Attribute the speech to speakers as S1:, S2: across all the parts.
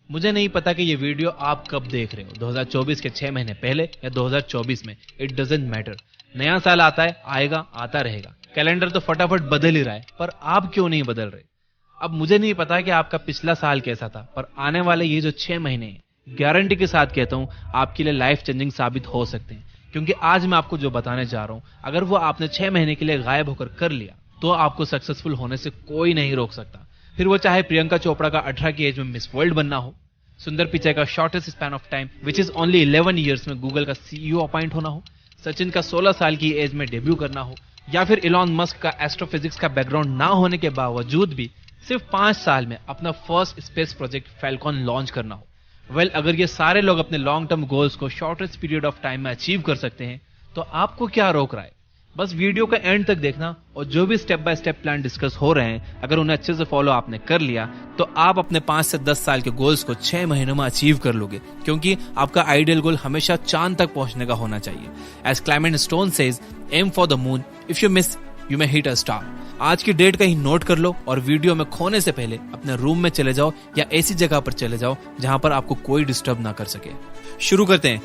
S1: मुझे नहीं पता कि ये वीडियो आप कब देख रहे हो, 2024 के 6 महीने पहले या 2024 में, इट डजंट मैटर। नया साल आता है, आएगा, आता रहेगा। कैलेंडर तो फटाफट बदल ही रहा है, पर आप क्यों नहीं बदल रहे? अब मुझे नहीं पता कि आपका पिछला साल कैसा था, पर आने वाले ये जो 6 महीने हैं, गारंटी के साथ कहता हूं आपके लिए लाइफ चेंजिंग साबित हो सकते हैं। क्योंकि आज मैं आपको जो बताने जा रहा हूं, अगर वो आपने 6 महीने के लिए गायब होकर कर लिया तो आपको सक्सेसफुल होने से कोई नहीं रोक सकता। फिर वो चाहे प्रियंका चोपड़ा का 18 की एज में मिस वर्ल्ड बनना हो, सुंदर पिचाई का shortest span of time which is only 11 years में गूगल का CEO अपॉइंट होना हो, सचिन का 16 साल की एज में डेब्यू करना हो, या फिर इलॉन मस्क का एस्ट्रोफिजिक्स का बैकग्राउंड ना होने के बावजूद भी सिर्फ 5 साल में अपना first space project Falcon launch करना हो। वेल, अगर ये सारे लोग अपने लॉन्ग टर्म गोल्स को शॉर्टेस्ट पीरियड ऑफ टाइम में अचीव कर सकते हैं तो आपको क्या रोक रहा है? बस वीडियो का एंड तक देखना और जो भी step by step plan discuss हो रहे हैं, अगर उन्हें अच्छे से फॉलो आपने कर लिया तो आप अपने 5 से 10 साल के गोल्स को 6 महीनों में अचीव कर लोगे। क्योंकि आपका आइडियल गोल हमेशा चांद तक पहुंचने का होना चाहिए। As Clement Stone says, aim for the moon, if you miss you may hit a star. आज की डेट कहीं नोट कर लो और वीडियो में खोने से पहले अपने रूम में चले जाओ या ऐसी जगह पर चले जाओ जहां पर आपको कोई डिस्टर्ब ना कर सके। शुरू करते हैं।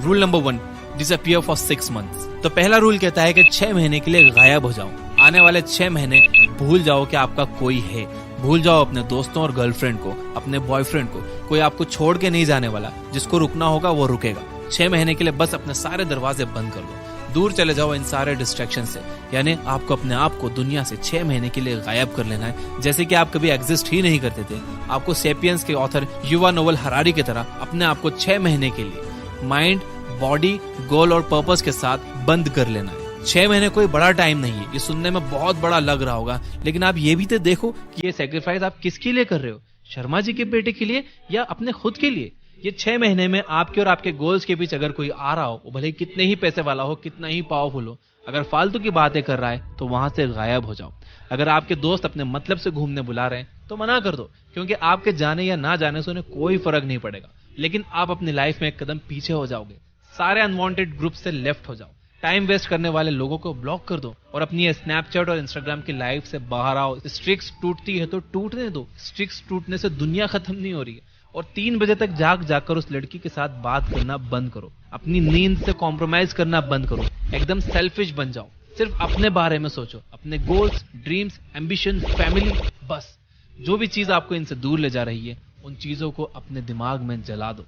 S1: Rule number 1, disappear for 6 months. तो पहला रूल कहता है कि 6 महीने के लिए गायब हो जाओ। आने वाले 6 महीने भूल जाओ कि आपका कोई है। भूल जाओ अपने दोस्तों और गर्लफ्रेंड को, अपने बॉयफ्रेंड को। कोई आपको छोड़ के नहीं जाने वाला, जिसको रुकना होगा वो रुकेगा। 6 महीने के लिए बस अपने सारे दरवाजे बंद कर लो, दूर चले जाओ इन सारे डिस्ट्रैक्शन से। यानी आपको अपने आप को दुनिया से 6 महीने के लिए गायब कर लेना है, जैसे कि आप कभी एग्जिस्ट ही नहीं करते थे। आपको सेपियंस के ऑथर युवा नोवेल हरारी की तरह अपने आप को 6 महीने के लिए माइंड, बॉडी, गोल और पर्पस के साथ बंद कर लेना है। 6 महीने कोई बड़ा टाइम नहीं है। ये सुनने में बहुत बड़ा लग रहा होगा, लेकिन आप ये भी तो देखो कि ये सैक्रिफाइस आप किसके लिए कर रहे हो? शर्मा जी के बेटे के लिए या अपने खुद के लिए? ये 6 महीने में आपके और आपके गोल्स के बीच अगर कोई आ रहा हो, वो भले कितने ही पैसे वाला हो, कितना ही पावरफुल हो, अगर फालतू की बातें कर रहा है तो वहां से गायब हो जाओ। अगर आपके दोस्त अपने मतलब से घूमने बुला रहे हैं तो मना कर दो, क्योंकि आपके जाने या ना जाने से उन्हें कोई फर्क नहीं पड़ेगा। लेकिन आप अपनी लाइफ में एक कदम पीछे हो जाओगे। सारे अनवांटेड ग्रुप से लेफ्ट हो जाओ। टाइम वेस्ट करने वाले लोगों को ब्लॉक कर दो और अपनी स्नैपचैट और इंस्टाग्राम की लाइफ से बाहर आओ। स्ट्रिक्स टूटती है तो टूटने दो। स्ट्रिक्स टूटने से दुनिया खत्म नहीं हो रही है। और 3 बजे तक जाकर उस लड़की के साथ बात करना बंद करो। अपनी नींद से कॉम्प्रोमाइज करना बंद करो। एकदम सेल्फिश बन जाओ। सिर्फ अपने बारे में सोचो, अपने गोल्स, ड्रीम्स, एम्बिशन, फैमिली। बस जो भी चीज आपको इनसे दूर ले जा रही है, उन चीजों को अपने दिमाग में जला दो।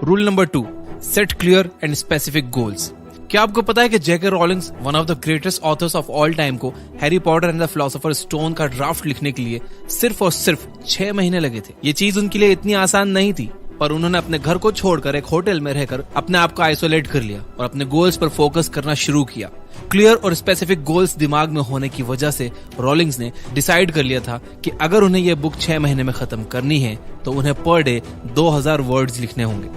S1: Rule number 2, set clear and specific goals. क्या आपको पता है कि JK Rowlings, one of the greatest authors of all time, को Harry Potter and the philosopher stone का ड्राफ्ट लिखने के लिए सिर्फ और सिर्फ 6 महीने लगे थे। ये चीज उनके लिए इतनी आसान नहीं थी, पर उन्होंने अपने घर को छोड़कर एक होटल में रहकर अपने आप को आइसोलेट कर लिया और अपने गोल्स पर फोकस करना शुरू किया। क्लियर और स्पेसिफिक गोल्स दिमाग में होने की वजह से रॉलिंग्स ने डिसाइड कर लिया था कि अगर उन्हें यह बुक 6 महीने में खत्म करनी है तो उन्हें पर डे 2000 वर्ड्स लिखने होंगे।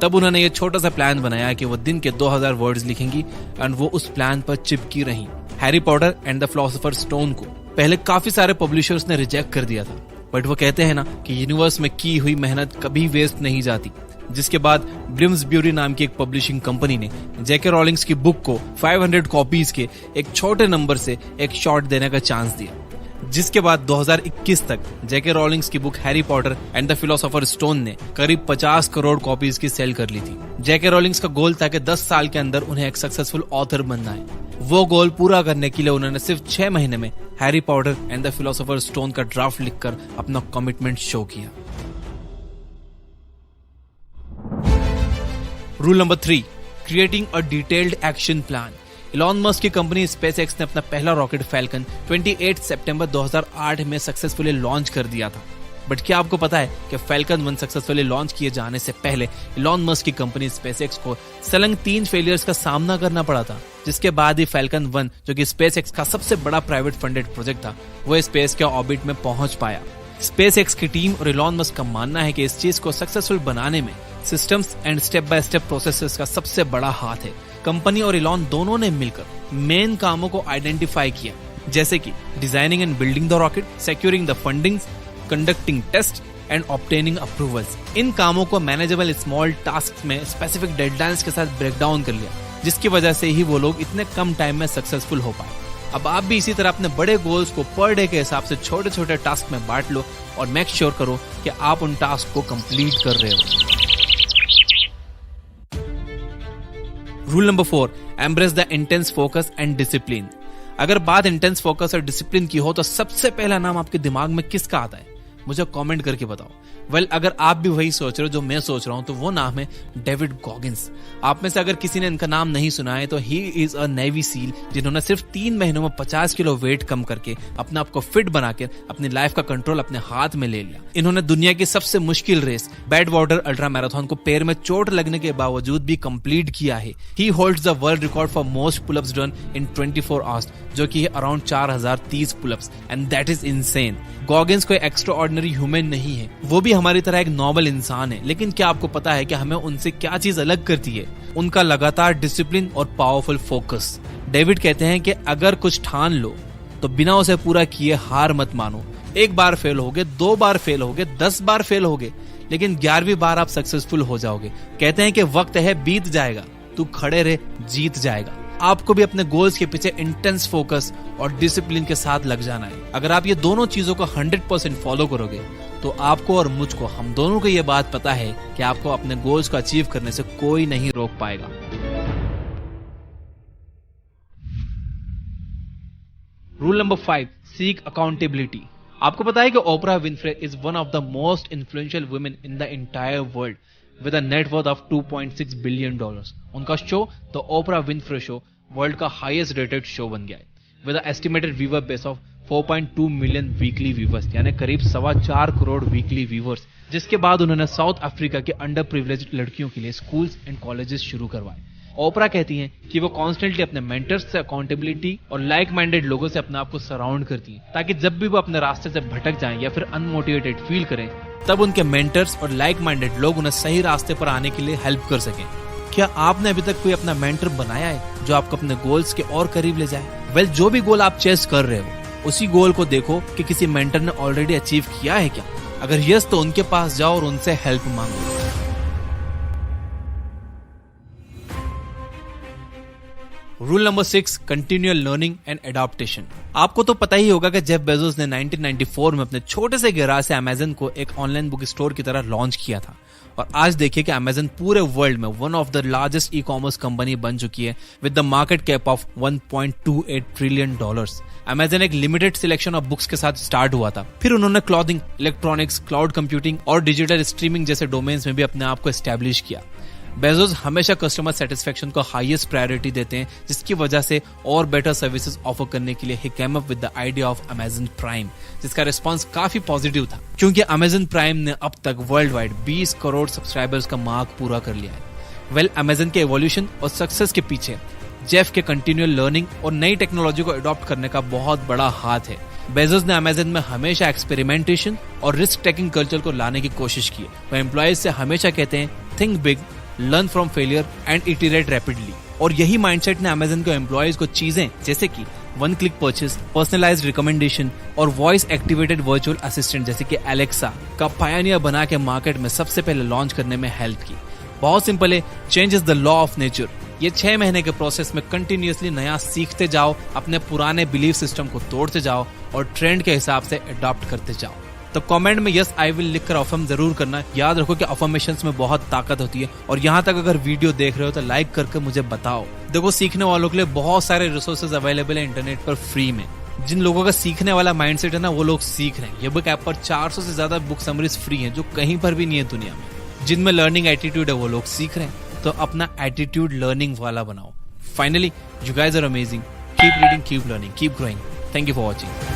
S1: तब उन्होंने ये छोटा सा प्लान बनाया कि वो दिन के 2000 वर्ड्स लिखेंगी एंड वो उस प्लान पर चिपकी रही। Harry Potter and the philosopher stone को पहले काफी सारे पब्लिशर्स ने रिजेक्ट कर दिया था, बट वो कहते हैं ना कि यूनिवर्स में की हुई मेहनत कभी वेस्ट नहीं जाती। जिसके बाद ब्लिम्सब्यूरी नाम की एक पब्लिशिंग कंपनी ने जेके रॉलिंग्स की बुक को 500 कॉपीज के एक छोटे नंबर से एक शॉर्ट देने का चांस दिया। जिसके बाद 2021 तक जेके रॉलिंग्स की book Harry Potter and the philosopher stone ने करीब 50 करोड़ कॉपीज की सेल कर ली थी। जेके रॉलिंग्स का गोल था कि 10 साल के अंदर उन्हें एक सक्सेसफुल ऑथर बनना है। वो गोल पूरा करने के लिए उन्होंने सिर्फ 6 महीने में Harry Potter and the philosopher stone का ड्राफ्ट लिखकर अपना कमिटमेंट शो किया। Rule number 3, creating a detailed action plan. Elon Musk की कंपनी स्पेसएक्स ने अपना पहला रॉकेट फैल्कन 28 सितंबर 2008 में सक्सेसफुली लॉन्च कर दिया था। बट क्या आपको पता है कि फैल्कन 1 सक्सेसफुली लॉन्च किए जाने से पहले इलॉन मस्क की कंपनी स्पेसएक्स को सलंग 3 फेलियर्स का सामना करना पड़ा था, जिसके बाद ही फैल्कन 1, जो कि स्पेसएक्स का सबसे बड़ा प्राइवेट फंडेड प्रोजेक्ट था, वो स्पेस के ऑर्बिट में पहुंच पाया। स्पेसएक्स की टीम और इलॉन मस्क का मानना है कि इस चीज को सक्सेसफुल बनाने में systems and step by step processes का सबसे बड़ा हाथ है। कंपनी और इलॉन दोनों ने मिलकर मेन कामों को आइडेंटिफाई किया, जैसे कि designing and building the rocket, securing the funding, conducting test and obtaining approvals. इन कामों को मैनेजेबल स्मॉल टास्क में स्पेसिफिक डेडलाइंस के साथ ब्रेक डाउन कर लिया, जिसकी वजह से ही वो लोग इतने कम टाइम में सक्सेसफुल हो पाए। अब आप भी इसी तरह अपने बड़े गोल्स को पर डे के हिसाब से छोटे छोटे टास्क में बांट लो और मेक श्योर करो कि आप उन टास्क को कंप्लीट कर रहे हो। Rule number 4, embrace the intense focus and discipline. अगर बात इंटेंस फोकस और डिसिप्लिन की हो तो सबसे पहला नाम आपके दिमाग में किसका आता है? मुझे कमेंट करके बताओ। अगर आप भी वही सोच रहे हो जो मैं सोच रहा हूं तो वो नाम है डेविड गॉगिंस। आप में से अगर किसी ने इनका नाम नहीं सुना है तो he is a navy seal जिन्होंने सिर्फ 3 महीनों में 50 किलो वेट कम करके अपने आप को फिट बनाकर अपनी लाइफ का कंट्रोल अपने हाथ में ले लिया। इन्होंने दुनिया की सबसे मुश्किल race Badwater ultramarathon को पैर में चोट लगने के बावजूद भी कंप्लीट किया है। ही holds the world record for most pullups done in 24 hours, जो कि है around 4030 pullups, and that is insane. Goggins कोई एक्स्ट्रा ऑर्डिनरी ह्यूमन नहीं है, वो भी हमारी तरह एक नॉर्मल इंसान है। लेकिन क्या आपको पता है कि हमें उनसे क्या चीज अलग करती है? उनका लगातार डिसिप्लिन और पावरफुल फोकस। डेविड कहते हैं कि अगर कुछ ठान लो तो बिना उसे पूरा किए हार मत मानो। 1 बार फेल होगे, 2 बार फेल होगे, 10 बार फेल होगे, लेकिन 11वीं बार आप सक्सेसफुल हो जाओगे। कहते हैं कि वक्त है बीत जाएगा, तू खड़े रहे, जीत जाएगा। आपको भी अपने गोल्स के पीछे इंटेंस फोकस और डिसिप्लिन के साथ लग जाना है। अगर आप ये दोनों चीजों को 100% फॉलो करोगे तो आपको और मुझको, हम दोनों को ये बात पता है कि आपको अपने गोल्स को अचीव करने से कोई नहीं रोक पाएगा। Rule number 5, seek accountability. आपको पता है कि Oprah Winfrey is one of the most influential women in the entire world with a net ऑफ $2.6 बिलियन। उनका show the Oprah Winfrey show world का हाईएस्ट रेटेड शो बन गया है with a estimated viewer base of 4.2 million weekly viewers, यानी करीब 4.25 crore weekly viewers. जिसके बाद उन्होंने साउथ अफ्रीका के अंडर प्रिविलेज्ड लड़कियों के लिए स्कूल्स एंड कॉलेजेस शुरू करवाए। ओपरा कहती हैं कि वो कॉन्स्टेंटली अपने मेंटर्स से अकाउंटेबिलिटी और लाइक माइंडेड लोगों से अपने आप को सराउंड करती हैं, ताकि जब भी वो अपने रास्ते से भटक जाएं या फिर अनमोटिवेटेड फील करें तब उनके मेंटर्स और लाइक माइंडेड लोग उन्हें सही रास्ते पर आने के लिए हेल्प कर सकें। क्या आपने अभी तक कोई अपना मेंटर बनाया है जो आपको अपने गोल्स के और करीब ले जाए? जो भी गोल आप चेस कर रहे हो उसी गोल को देखो कि किसी मेंटर ने ऑलरेडी अचीव किया है क्या। अगर यस तो उनके पास जाओ और उनसे हेल्प मांगो। Rule number 6, continual learning and adaptation. आपको तो पता ही होगा कि जेफ बेजोस ने 1994 में अपने छोटे से गैराज से अमेज़न को एक ऑनलाइन बुक स्टोर की तरह लॉन्च किया था, और आज देखिए कि अमेज़न पूरे वर्ल्ड में one of the largest e commerce company बन चुकी है with the market cap of $1.28 trillion. Amazon एक लिमिटेड सिलेक्शन ऑफ बुक्स के साथ स्टार्ट हुआ था, फिर उन्होंने क्लॉथिंग, इलेक्ट्रॉनिक्स, क्लाउड कंप्यूटिंग और डिजिटल स्ट्रीमिंग जैसे डोमेन्स में भी अपने आप को एस्टैब्लिश किया। बेजोस हमेशा कस्टमर सेटिस्फेक्शन को हाईएस्ट प्रायोरिटी देते हैं, जिसकी वजह से और बेटर सर्विसेज ऑफर करने के लिए ही came up with the idea of Amazon Prime, जिसका रिस्पांस काफी पॉजिटिव था, क्योंकि अमेज़न प्राइम ने अब तक वर्ल्ड वाइड 20 करोड़ सब्सक्राइबर्स का मार्क पूरा कर लिया है। अमेज़न के एवोल्यूशन और सक्सेस के पीछे जेफ के कंटिन्यूअल लर्निंग और नई टेक्नोलॉजी को अडॉप्ट करने का बहुत बड़ा हाथ है। बेजोस ने अमेज़न में हमेशा एक्सपेरिमेंटेशन और रिस्क टेकिंग कल्चर को लाने की कोशिश की है। वह एम्प्लॉयज से हमेशा कहते हैं, think big, learn from failure and iterate rapidly. और यही माइंडसेट ने अमेज़न के एम्प्लॉयज को चीजें जैसे कि 1 क्लिक परचेज, पर्सनलाइज्ड रिकमेंडेशन और वॉइस एक्टिवेटेड वर्चुअल असिस्टेंट जैसे कि एलेक्सा का पायनियर बना के मार्केट में सबसे पहले लॉन्च करने में हेल्प की। बहुत सिंपल है, change is the law of nature. ये 6 महीने के प्रोसेस में कंटिन्यूअसली नया सीखते जाओ, अपने पुराने बिलीफ सिस्टम को तोड़ते जाओ और ट्रेंड के हिसाब से अडॉप्ट करते जाओ। तो कमेंट में यस आई विल लिखकर अफर्म जरूर करना। याद रखो कि अफर्मेशंस में बहुत ताकत होती है। और यहाँ तक अगर वीडियो देख रहे हो तो लाइक करके मुझे बताओ। देखो, सीखने वालों के लिए बहुत सारे रिसोर्सेज अवेलेबल है इंटरनेट पर फ्री में। जिन लोगों का सीखने वाला माइंडसेट है ना, वो लोग सीख रहे हैं। ये बुक ऐप पर 400 से ज्यादा बुक समरीज फ्री हैं, जो कहीं पर भी नहीं है दुनिया में। जिनमें लर्निंग एटीट्यूड है वो लोग सीख रहे हैं, तो अपना एटीट्यूड लर्निंग वाला बनाओ। Finally, you guys are amazing. Keep reading, keep learning, keep growing. Thank you for watching.